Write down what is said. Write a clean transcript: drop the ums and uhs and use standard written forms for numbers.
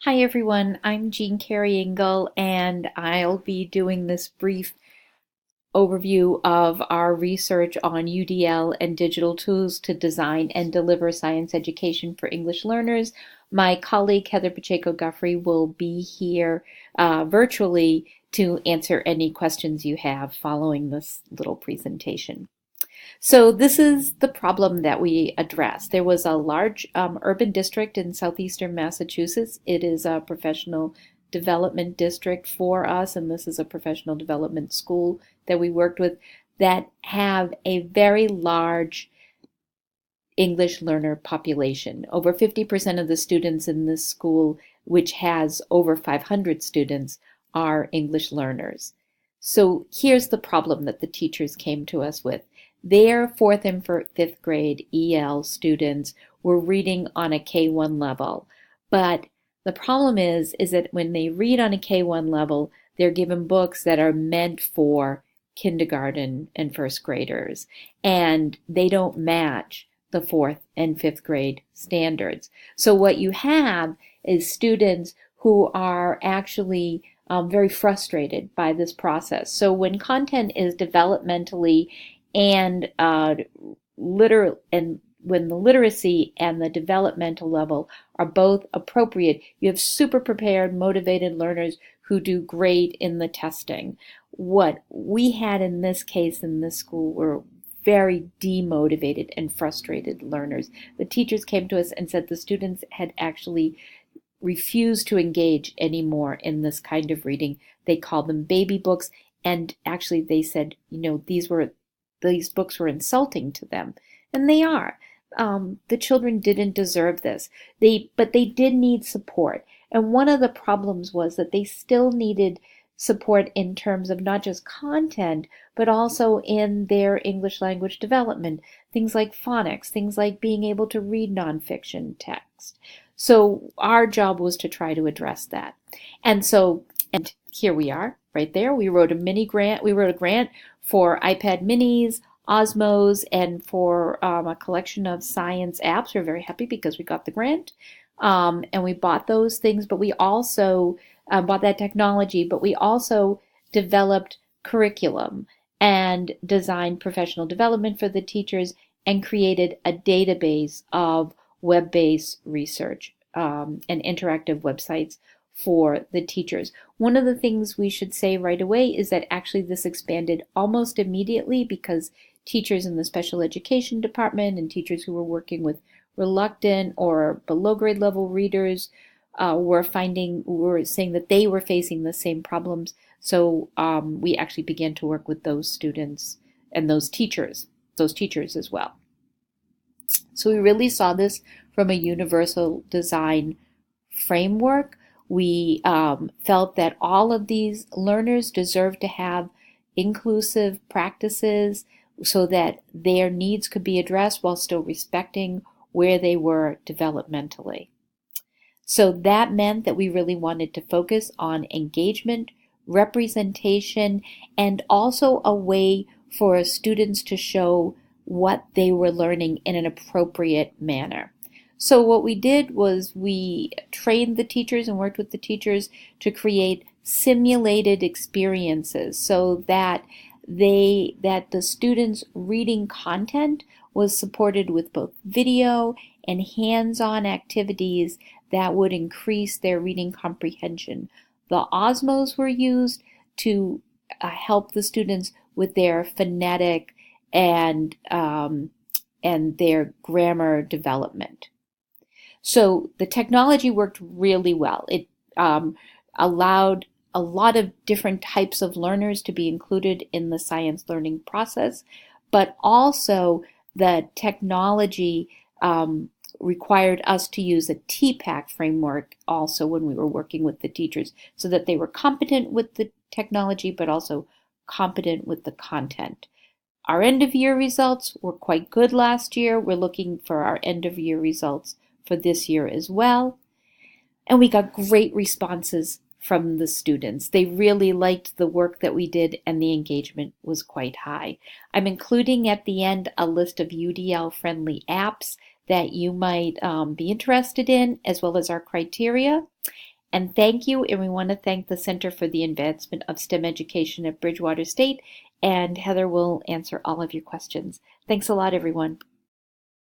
Hi everyone, I'm Jean Carey Engel, and I'll be doing this brief overview of our research on UDL and digital tools to design and deliver science education for English learners. My colleague Heather Pacheco-Guffrey will be here virtually to answer any questions you have following this little presentation. So this is the problem that we addressed. There was a large urban district in southeastern Massachusetts. It is a professional development district for us, and this is a professional development school that we worked with that have a very large English learner population. Over 50% of the students in this school, which has over 500 students, are English learners. So here's the problem that the teachers came to us with. Their fourth and fifth grade EL students were reading on a K1 level, but the problem is that when they read on a K1 level, they're given books that are meant for kindergarten and first graders, and they don't match the fourth and fifth grade standards. So what you have is students who are actually very frustrated by this process. So when content is developmentally and when the literacy and the developmental level are both appropriate, you have super prepared, motivated learners who do great in the testing. What we had in this case in this school were very demotivated and frustrated learners. The teachers came to us and said the students had actually refused to engage anymore in this kind of reading. They called them baby books, and actually they said, these books were insulting to them, and they are. The children didn't deserve this. But they did need support, and one of the problems was that they still needed support in terms of not just content, but also in their English language development. Things like phonics, things like being able to read nonfiction text. So our job was to try to address that. And here we are, right there. We wrote a grant for iPad minis, Osmos, and for a collection of science apps. We're very happy because we got the grant. And we bought those things, but we also bought that technology, but we also developed curriculum and designed professional development for the teachers and created a database of web-based research and interactive websites for the teachers. One of the things we should say right away is that actually this expanded almost immediately because teachers in the special education department and teachers who were working with reluctant or below grade level readers were saying that they were facing the same problems. So we actually began to work with those students and those teachers as well. So we really saw this from a universal design framework. We felt that all of these learners deserve to have inclusive practices so that their needs could be addressed while still respecting where they were developmentally. So that meant that we really wanted to focus on engagement, representation, and also a way for students to show what they were learning in an appropriate manner. So what we did was we trained the teachers and worked with the teachers to create simulated experiences so that the students' reading content was supported with both video and hands-on activities that would increase their reading comprehension. The Osmos were used to help the students with their phonetic and their grammar development. So the technology worked really well. It allowed a lot of different types of learners to be included in the science learning process, but also the technology required us to use a TPAC framework also when we were working with the teachers so that they were competent with the technology but also competent with the content. Our end of year results were quite good last year. We're looking for our end of year results for this year as well. And we got great responses from the students. They really liked the work that we did and the engagement was quite high. I'm including at the end a list of UDL friendly apps that you might be interested in, as well as our criteria. And thank you, and we want to thank the Center for the Advancement of STEM Education at Bridgewater State, and Heather will answer all of your questions. Thanks a lot, everyone.